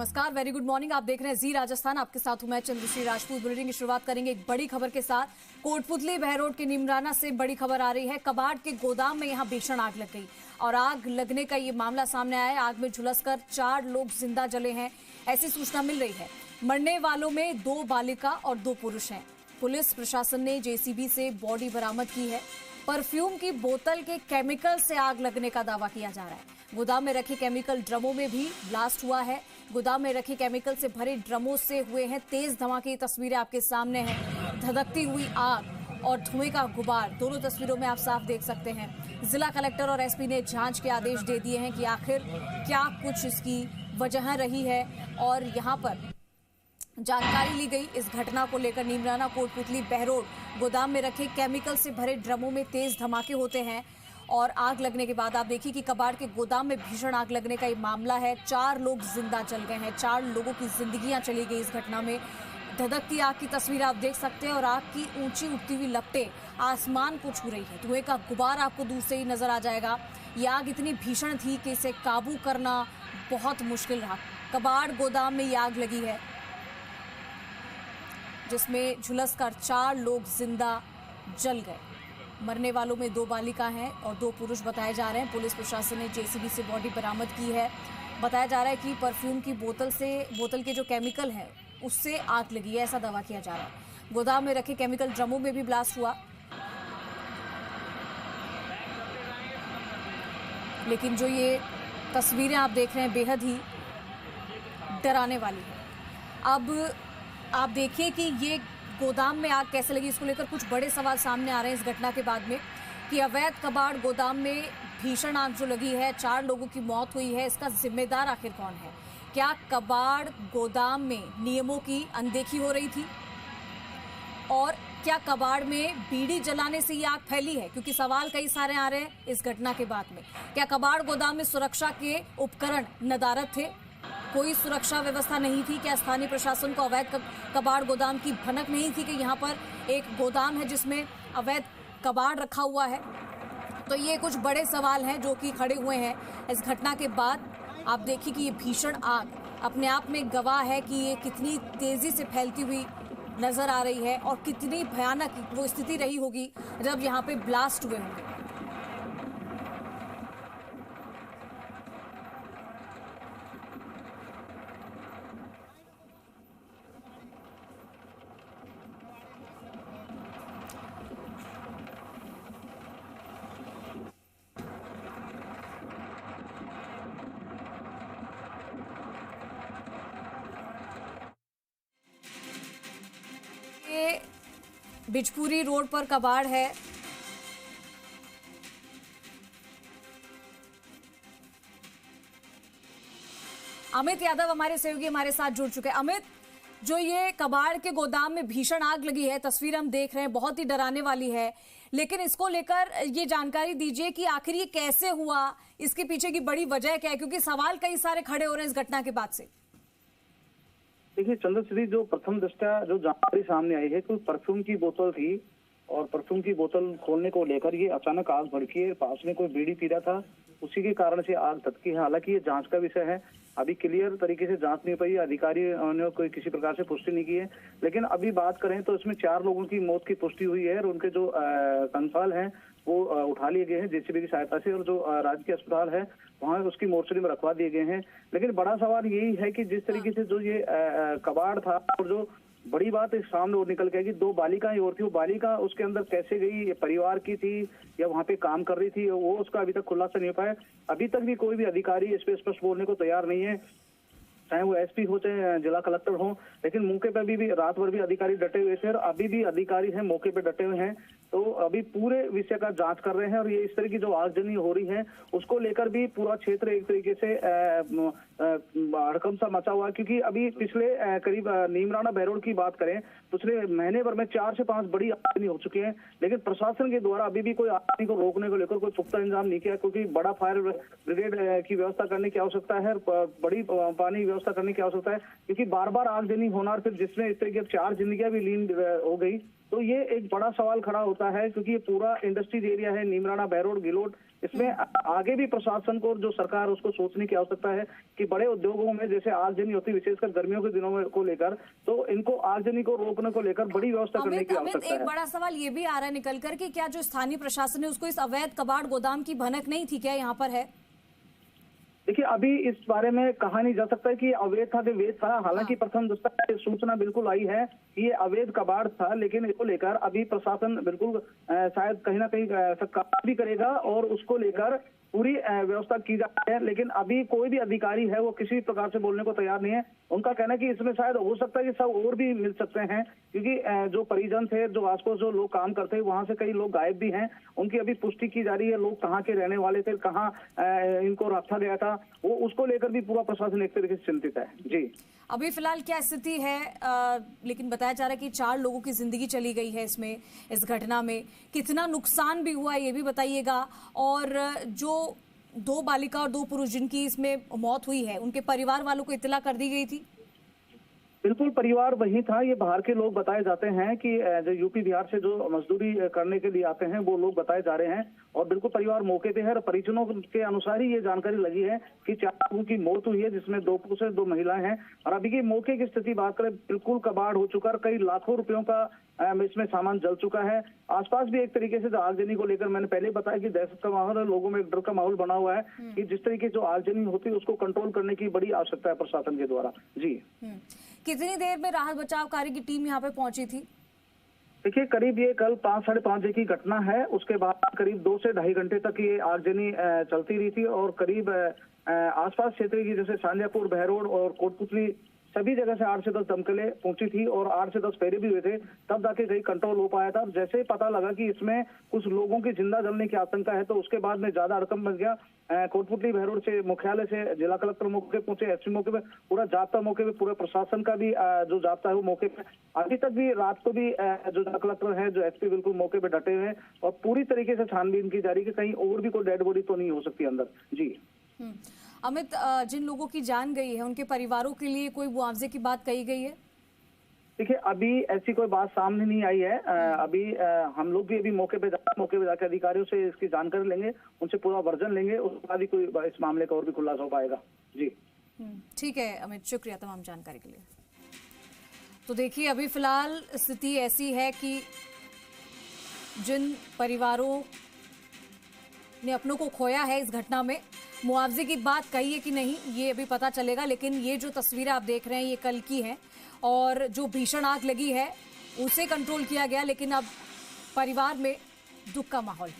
नमस्कार, very good morning. आप देख रहे हैं जी राजस्थान। आपके साथ हूं मैं चंद्रश्री राजपूत। बुलेटिन की शुरुआत करेंगे एक बड़ी खबर के साथ। कोटपुतली बहरोड के नीमराना से बड़ी खबर आ रही है। कबाड़ के गोदाम में यहां भीषण आग लग गई और आग लगने का ये मामला सामने आया है। आग में झुलसकर 4 लोग जिंदा जले हैं, ऐसी सूचना मिल रही है। मरने वालों में 2 बालिका और 2 पुरुष हैं। पुलिस प्रशासन ने जेसीबी से बॉडी बरामद की है। परफ्यूम की बोतल के केमिकल से आग लगने का दावा किया जा रहा है। गोदाम में रखे केमिकल ड्रमों में भी ब्लास्ट हुआ है। गोदाम में रखे केमिकल से भरे ड्रमों से हुए हैं तेज धमाके। तस्वीरें आपके सामने हैं। धधकती हुई आग और धुएं का गुबार दोनों तस्वीरों में आप साफ देख सकते हैं। जिला कलेक्टर और एसपी ने जांच के आदेश दे दिए हैं कि आखिर क्या कुछ इसकी वजह रही है और यहां पर जानकारी ली गई। इस घटना को लेकर नीमराना कोटपुतली बहरोड गोदाम में रखे केमिकल से भरे ड्रमों में तेज धमाके होते हैं और आग लगने के बाद आप देखिए कि कबाड़ के गोदाम में भीषण आग लगने का ये मामला है। 4 लोग जिंदा जल गए हैं, 4 लोगों की जिंदगियां चली गई इस घटना में। धधकती आग की तस्वीर आप देख सकते हैं और आग की ऊंची उठती हुई लपटें आसमान को छू रही है। धुएं का गुबार आपको दूर से ही नजर आ जाएगा। ये आग इतनी भीषण थी कि इसे काबू करना बहुत मुश्किल रहा। कबाड़ गोदाम में ये आग लगी है जिसमें झुलसकर 4 लोग जिंदा जल गए। मरने वालों में 2 बालिका हैं और 2 पुरुष बताए जा रहे हैं। पुलिस प्रशासन ने जेसीबी से बॉडी बरामद की है। बताया जा रहा है कि परफ्यूम की बोतल के जो केमिकल हैं उससे आग लगी है, ऐसा दावा किया जा रहा है। गोदाम में रखे केमिकल ड्रमों में भी ब्लास्ट हुआ, लेकिन जो ये तस्वीरें आप देख रहे हैं बेहद ही डराने वाली है। अब आप देखिए कि ये गोदाम में आग कैसे लगी, इसको लेकर कुछ बड़े सवाल सामने आ रहे हैं इस घटना के बाद में कि अवैध कबाड़ गोदाम में भीषण आग जो लगी है, 4 लोगों की मौत हुई है, इसका जिम्मेदार आखिर कौन है? क्या कबाड़ गोदाम में नियमों की अनदेखी हो रही थी और क्या कबाड़ में बीड़ी जलाने से ये आग फैली है? क्योंकि सवाल कई सारे आ रहे हैं इस घटना के बाद में। क्या कबाड़ गोदाम में सुरक्षा के उपकरण नदारद थे? कोई सुरक्षा व्यवस्था नहीं थी? क्या स्थानीय प्रशासन को अवैध कबाड़ गोदाम की भनक नहीं थी कि यहाँ पर एक गोदाम है जिसमें अवैध कबाड़ रखा हुआ है? तो ये कुछ बड़े सवाल हैं जो कि खड़े हुए हैं इस घटना के बाद। आप देखिए कि ये भीषण आग अपने आप में गवाह है कि ये कितनी तेजी से फैलती हुई नजर आ रही है और कितनी भयानक वो स्थिति रही होगी जब यहाँ पे ब्लास्ट हुए होंगे। बिजपुरी रोड पर कबाड़ है। अमित यादव हमारे सहयोगी हमारे साथ जुड़ चुके हैं। अमित, जो ये कबाड़ के गोदाम में भीषण आग लगी है, तस्वीर हम देख रहे हैं, बहुत ही डराने वाली है, लेकिन इसको लेकर ये जानकारी दीजिए कि आखिर ये कैसे हुआ, इसके पीछे की बड़ी वजह क्या है? क्योंकि सवाल कई सारे खड़े हो रहे हैं इस घटना के बाद से। देखिए चंद्रश्री, जो प्रथम दृष्टया जो जानकारी सामने आई है कि परफ्यूम की बोतल थी और परफ्यूम की बोतल खोलने को लेकर ये अचानक आग भड़की है। पास में कोई बीड़ी पी रहा था, उसी के कारण से आग धधकी है। हालांकि ये जांच का विषय है, अभी क्लियर तरीके से जांच नहीं पाई, अधिकारियों ने कोई किसी प्रकार से पुष्टि नहीं की है। लेकिन अभी बात करें तो इसमें 4 लोगों की मौत की पुष्टि हुई है और उनके जो कंकाल हैं वो उठा लिए गए हैं जेसीबी की सहायता से और जो राजकीय अस्पताल है वहां उसकी मोर्चरी में रखवा दिए गए हैं। लेकिन बड़ा सवाल यही है कि जिस तरीके से जो ये कबाड़ था और जो बड़ी बात इस सामने और निकल के आई कि 2 बालिकाएं और थी, वो बालिका उसके अंदर कैसे गई, ये परिवार की थी या वहां पे काम कर रही थी, वो उसका अभी तक खुलासा नहीं हो पाया। अभी तक भी कोई भी अधिकारी इस पे स्पष्ट बोलने को तैयार नहीं है, चाहे वो एसपी हो चाहे जिला कलेक्टर हो। लेकिन मौके पर भी रात भर भी अधिकारी डटे हुए थे और अभी भी अधिकारी हैं मौके पे डटे हुए हैं। तो अभी पूरे विषय का जांच कर रहे हैं और ये इस तरह की जो आगजनी हो रही है उसको लेकर भी पूरा क्षेत्र एक तरीके से हड़कंप सा मचा हुआ है। क्योंकि अभी पिछले करीब नीमराना बहरोड की बात करें, पिछले महीने भर में 4 से 5 बड़ी आगजनी हो चुकी है, लेकिन प्रशासन के द्वारा अभी भी कोई आगजनी को रोकने को लेकर कोई पुख्ता इंतजाम नहीं किया। क्योंकि बड़ा फायर ब्रिगेड की व्यवस्था करने की आवश्यकता है, बड़ी पानी व्यवस्था करने की आवश्यकता है, क्योंकि बार बार आगजनी होना और फिर जिसमें इस तरीके 4 जिंदगियां भी लीन हो गई, तो ये एक बड़ा सवाल खड़ा होता सकता है, क्योंकि ये पूरा इंडस्ट्रीज एरिया है, नीमराना, बहरोड, गिलोट। इसमें आगे भी प्रशासन को, जो सरकार, उसको सोचने की आवश्यकता है कि बड़े उद्योगों में जैसे आगजनी होती है, विशेषकर गर्मियों के दिनों में को लेकर, तो इनको आगजनी को रोकने को लेकर बड़ी व्यवस्था करने की आवश्यकता है। एक बड़ा सवाल ये भी आ रहा है निकल कर कि क्या जो स्थानीय प्रशासन है उसको इस अवैध कबाड़ गोदाम की भनक नहीं थी, क्या यहाँ पर है? देखिए, अभी इस बारे में कहा नहीं जा सकता कि अवैध था कि वैध था। हालांकि प्रथम दृष्टया सूचना बिल्कुल आई है कि ये अवैध कबाड़ था, लेकिन इसको लेकर अभी प्रशासन बिल्कुल शायद कहीं ना कहीं कार्रवाई भी करेगा और उसको लेकर पूरी व्यवस्था की जा रही है। लेकिन अभी कोई भी अधिकारी है वो किसी प्रकार से बोलने को तैयार नहीं है। उनका कहना है कि इसमें शायद हो सकता है कि सब और भी मिल सकते हैं, क्योंकि जो परिजन थे, जो आसपास जो लोग काम करते हैं, वहां से कई लोग गायब भी हैं। उनकी अभी पुष्टि की जा रही है, लोग कहाँ के रहने वाले थे, कहाँ इनको रखा गया था, वो उसको लेकर भी पूरा प्रशासन एक तरीके से चिंतित है। जी, अभी फिलहाल क्या स्थिति है? लेकिन बताया जा रहा है कि 4 लोगों की जिंदगी चली गई है इसमें, इस घटना में कितना नुकसान भी हुआ है ये भी बताइएगा। और जो 2 बालिका और 2 पुरुष जिनकी इसमें मौत हुई है, उनके परिवार वालों को इत्तला कर दी गई थी? बिल्कुल, परिवार वही था। ये बाहर के लोग बताए जाते हैं कि जो यूपी बिहार से जो मजदूरी करने के लिए आते हैं, वो लोग बताए जा रहे हैं। और बिल्कुल परिवार मौके पे है और परिजनों के अनुसार ही ये जानकारी लगी है कि 4 लोगों की मौत हुई है, जिसमें 2 पुरुष और 2 महिलाएं हैं। और अभी की मौके की स्थिति बात करें, बिल्कुल कबाड़ हो चुका है, कई लाखों रुपयों का इसमें सामान जल चुका है। आसपास भी एक तरीके से आगजनी को लेकर मैंने पहले बताया कि दहशत का माहौल है, लोगों में एक डर का माहौल बना हुआ है कि जिस तरीके से जो आगजनी होती है उसको कंट्रोल करने की बड़ी आवश्यकता है प्रशासन के द्वारा। जी, कितनी देर में राहत बचाव कार्य की टीम यहाँ पे पहुंची थी? देखिए, करीब ये कल 5 साढ़े 5 बजे की घटना है। उसके बाद करीब 2 से ढाई घंटे तक ये आगजनी चलती रही थी और करीब आसपास क्षेत्र की जैसे शांजापुर, बहरोड और कोटपुतली सभी जगह से 8 से 10 दमकलें पहुंची थी और 8 से 10 फेरे भी हुए थे, तब जाके कहीं कंट्रोल हो पाया था। जैसे ही पता लगा कि इसमें कुछ लोगों की जिंदा जलने की आशंका है, तो उसके बाद में ज्यादा हड़कंप बच गया। कोटपुतली बहरोड से मुख्यालय से जिला कलेक्टर मौके पे पहुंचे, एसपी मौके पे, पूरा जाब्ता मौके पे, पूरे प्रशासन का भी जो जाब्ता है वो मौके पे। अभी तक भी रात को भी जो जिला कलेक्टर है, जो एसपी बिल्कुल मौके पे डटे हुए हैं और पूरी तरीके से छानबीन की जा रही है कि कहीं और भी कोई डेड बॉडी तो नहीं हो सकती अंदर। जी अमित, जिन लोगों की जान गई है उनके परिवारों के लिए कोई मुआवजे की बात कही गई है? देखिए, अभी ऐसी कोई बात सामने नहीं आई है। अभी हम लोग भी अभी मौके पे जाकर अधिकारियों से इसकी जानकारी लेंगे, उनसे पूरा वर्जन लेंगे, उसके बाद ही कोई इस मामले का और भी खुलासा हो पाएगा। जी, ठीक है अमित, शुक्रिया तमाम जानकारी के लिए। तो देखिए, अभी फिलहाल स्थिति ऐसी है कि जिन परिवारों ने अपनों को खोया है इस घटना में, मुआवजे की बात कही है कि नहीं ये अभी पता चलेगा। लेकिन ये जो तस्वीरें आप देख रहे हैं ये कल की हैं और जो भीषण आग लगी है उसे कंट्रोल किया गया, लेकिन अब परिवार में दुख का माहौल